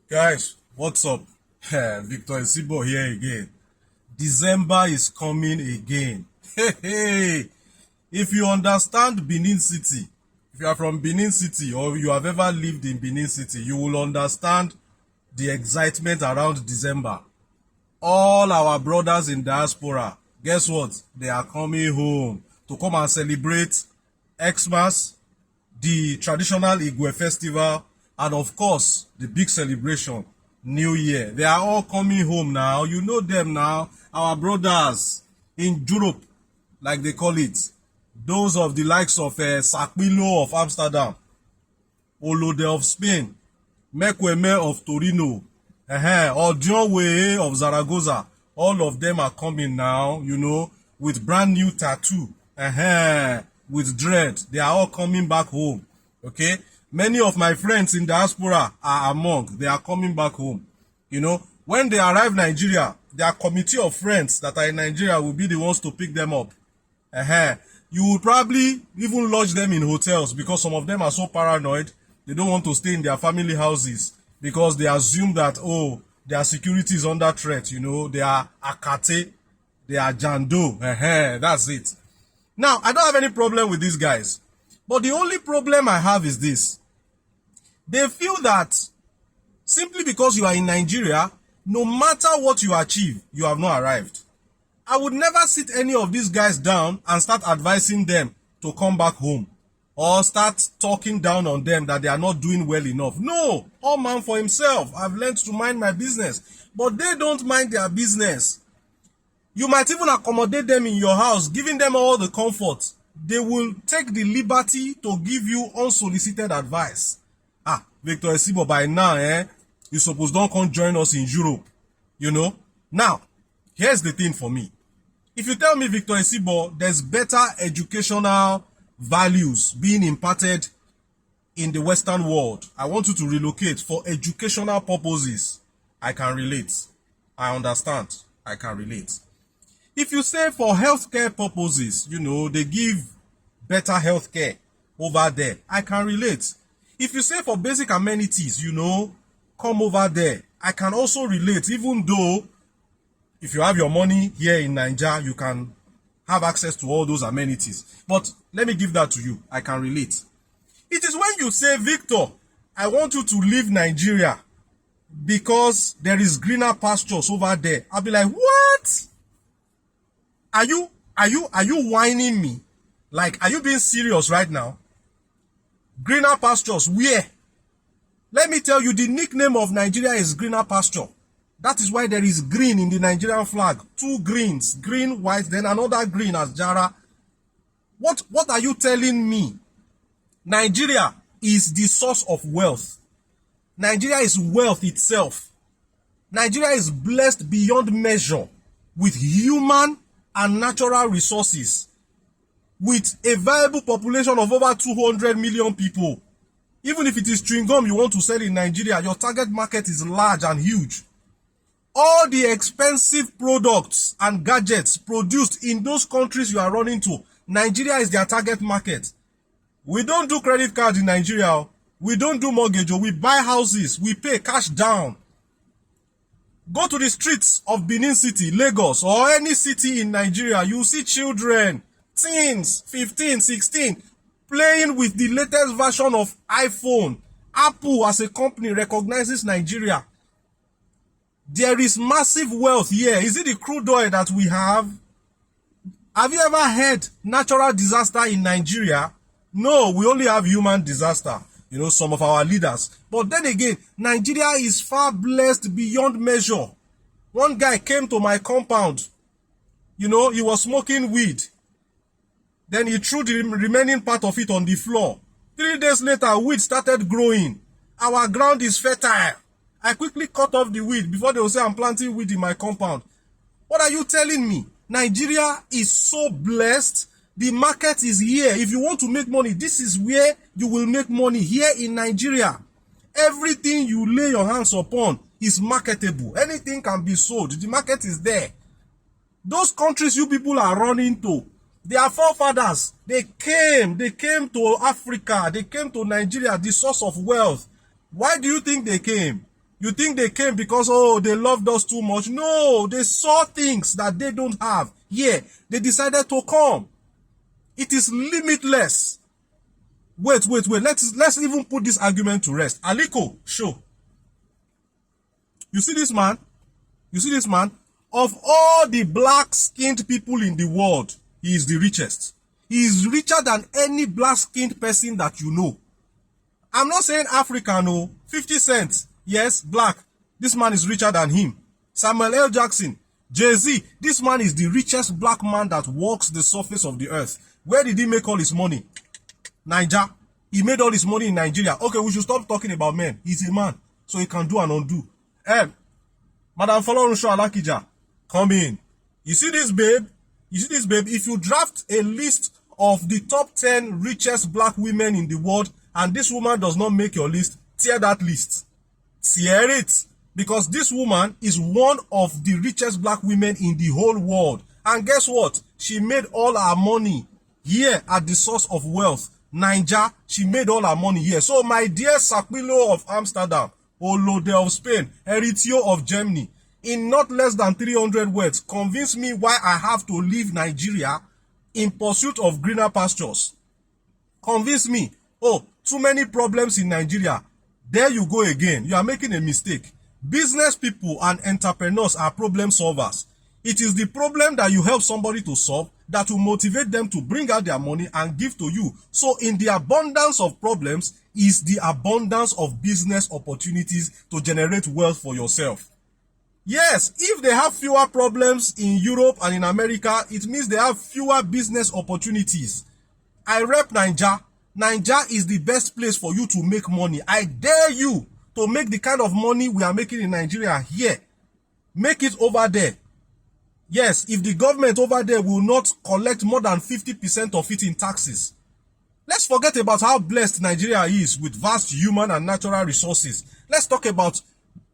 Guys, what's up? Victor Isibor here again. December is coming again. Hey, hey. If you understand Benin City, if you are from Benin City or you have ever lived in Benin City, you will understand the excitement around December. All our brothers in diaspora, guess what? They are coming home to come and celebrate Xmas, the traditional Igwe festival, and of course, the big celebration, New Year. They are all coming home now. You know them now. Our brothers in Europe, like they call it. Those of the likes of Sakpilo of Amsterdam, Olode of Spain, Mekweme of Torino, Odionwe of Zaragoza. All of them are coming now, with brand new tattoo, with dread. They are all coming back home. Okay? Many of my friends in diaspora are among. They are coming back home. When they arrive Nigeria, their committee of friends that are in Nigeria will be the ones to pick them up. You will probably even lodge them in hotels because some of them are so paranoid. They don't want to stay in their family houses because they assume that, their security is under threat. They are Akate, they are Jando. That's it. Now, I don't have any problem with these guys. But the only problem I have is this. They feel that simply because you are in Nigeria, no matter what you achieve, you have not arrived. I would never sit any of these guys down and start advising them to come back home or start talking down on them that they are not doing well enough. No, all man for himself. I've learned to mind my business, but they don't mind their business. You might even accommodate them in your house, giving them all the comfort. They will take the liberty to give you unsolicited advice. Victor Isibor, by now, you suppose don't come join us in Europe. Now, here's the thing for me. If you tell me, Victor Isibor, there's better educational values being imparted in the Western world, I want you to relocate for educational purposes, I can relate. I understand. I can relate. If you say for healthcare purposes, they give better healthcare over there, I can relate. If you say for basic amenities, come over there, I can also relate, even though if you have your money here in Nigeria, you can have access to all those amenities. But let me give that to you. I can relate. It is when you say, Victor, I want you to leave Nigeria because there is greener pastures over there. I'll be like, what? Are you whining me? Like, are you being serious right now? Greener pastures, where? Let me tell you, the nickname of Nigeria is greener pasture. That is why there is green in the Nigerian flag. 2 greens, green, white, then another green as Jara. What are you telling me? Nigeria is the source of wealth. Nigeria is wealth itself. Nigeria is blessed beyond measure with human and natural resources, with a viable population of over 200 million people. Even if it is chewing gum you want to sell in Nigeria, your target market is large and huge. All the expensive products and gadgets produced in those countries you are running to, Nigeria is their target market. We don't do credit cards in Nigeria. We don't do mortgage. We buy houses. We pay cash down. Go to the streets of Benin City, Lagos, or any city in Nigeria. You see children, teens, 15, 16, playing with the latest version of iPhone. Apple as a company recognizes Nigeria. There is massive wealth here. Is it the crude oil that we have? Have you ever heard natural disaster in Nigeria? No, we only have human disaster. Some of our leaders. But then again, Nigeria is far blessed beyond measure. One guy came to my compound. He was smoking weed. Then he threw the remaining part of it on the floor. 3 days later, weed started growing. Our ground is fertile. I quickly cut off the weed before they will say I'm planting weed in my compound. What are you telling me? Nigeria is so blessed. The market is here. If you want to make money, this is where you will make money, here in Nigeria. Everything you lay your hands upon is marketable. Anything can be sold. The market is there. Those countries you people are running to, their forefathers, they came to Africa, they came to Nigeria, the source of wealth. Why do you think they came? You think they came because, oh, they loved us too much? No, they saw things that they don't have. Yeah, they decided to come. It is limitless. Wait. Let's even put this argument to rest. Aliko, show. You see this man? You see this man? Of all the black-skinned people in the world, he is the richest. He is richer than any black-skinned person that you know. I'm not saying African, no. 50 Cent, yes, black. This man is richer than him. Samuel L. Jackson, Jay-Z, this man is the richest black man that walks the surface of the earth. Where did he make all his money? Niger. He made all his money in Nigeria. Okay, we should stop talking about men. He's a man, so he can do and undo. Madam Folorunsho Alakija, come in. You see this, babe? You see this, babe? If you draft a list of the top 10 richest black women in the world, and this woman does not make your list, tear that list. Tear it. Because this woman is one of the richest black women in the whole world. And guess what? She made all her money here at the source of wealth. Niger, she made all her money here. So my dear Sakpilo of Amsterdam, Olode of Spain, Eritio of Germany, in not less than 300 words, convince me why I have to leave Nigeria in pursuit of greener pastures. Convince me. Oh, too many problems in Nigeria. There you go again. You are making a mistake. Business people and entrepreneurs are problem solvers. It is the problem that you help somebody to solve that will motivate them to bring out their money and give to you. So in the abundance of problems is the abundance of business opportunities to generate wealth for yourself. Yes, if they have fewer problems in Europe and in America, it means they have fewer business opportunities. I rep Niger. Niger is the best place for you to make money. I dare you to make the kind of money we are making in Nigeria here. Make it over there. Yes, if the government over there will not collect more than 50% of it in taxes. Let's forget about how blessed Nigeria is with vast human and natural resources. Let's talk about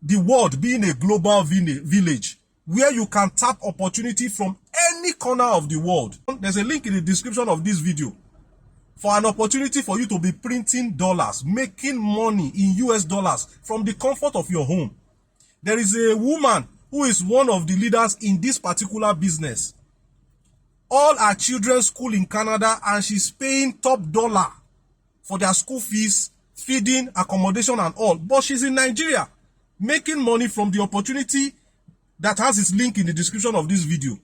the world being a global village where you can tap opportunity from any corner of the world. There's a link in the description of this video for an opportunity for you to be printing dollars, making money in US dollars from the comfort of your home. There is a woman who is one of the leaders in this particular business. All her children's school in Canada, and she's paying top dollar for their school fees, feeding, accommodation and all. But she's in Nigeria, making money from the opportunity that has its link in the description of this video.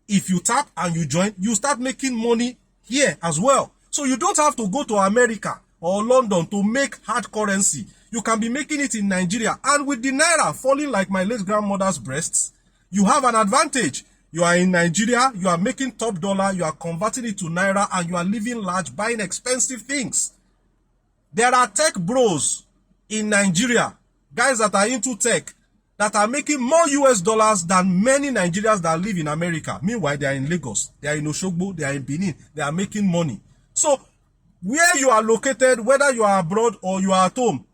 If you tap and you join, you start making money here as well. So you don't have to go to America or London to make hard currency. You can be making it in Nigeria. And with the Naira falling like my late grandmother's breasts, you have an advantage. You are in Nigeria, you are making top dollar, you are converting it to Naira, and you are living large, buying expensive things. There are tech bros in Nigeria, guys that are into tech, that are making more US dollars than many Nigerians that live in America. Meanwhile, they are in Lagos, they are in Oshogbo, they are in Benin, they are making money. So, where you are located, whether you are abroad or you are at home,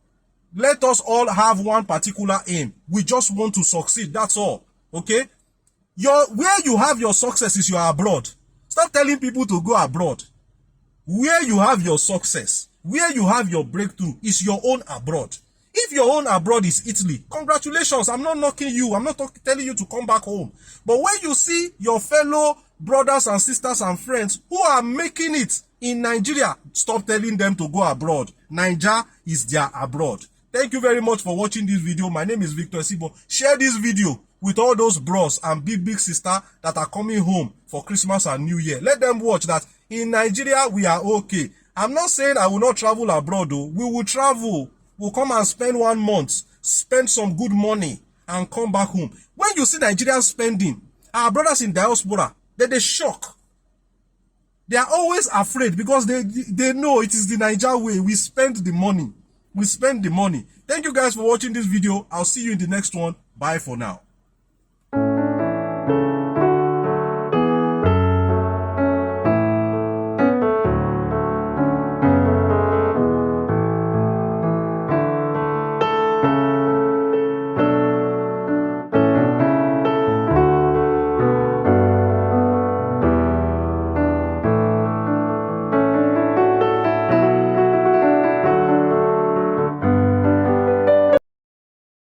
let us all have one particular aim. We just want to succeed, that's all. Okay? Where you have your success is you are abroad. Stop telling people to go abroad. Where you have your success, where you have your breakthrough is your own abroad. If your own abroad is Italy, congratulations. I'm not knocking you. I'm not telling you to come back home. But when you see your fellow brothers and sisters and friends who are making it in Nigeria, stop telling them to go abroad. Niger is their abroad. Thank you very much for watching this video. My name is Victor Isibor. Share this video with all those bros and big sister that are coming home for Christmas and New Year. Let them watch that in Nigeria we are okay. I'm not saying I will not travel abroad though. We will travel. We'll come and spend 1 month, spend some good money and come back home. When you see Nigerians spending, our brothers in diaspora, they shock. They are always afraid because they know it is the Niger way. We spend the money. We spend the money. Thank you guys for watching this video. I'll see you in the next one. Bye for now.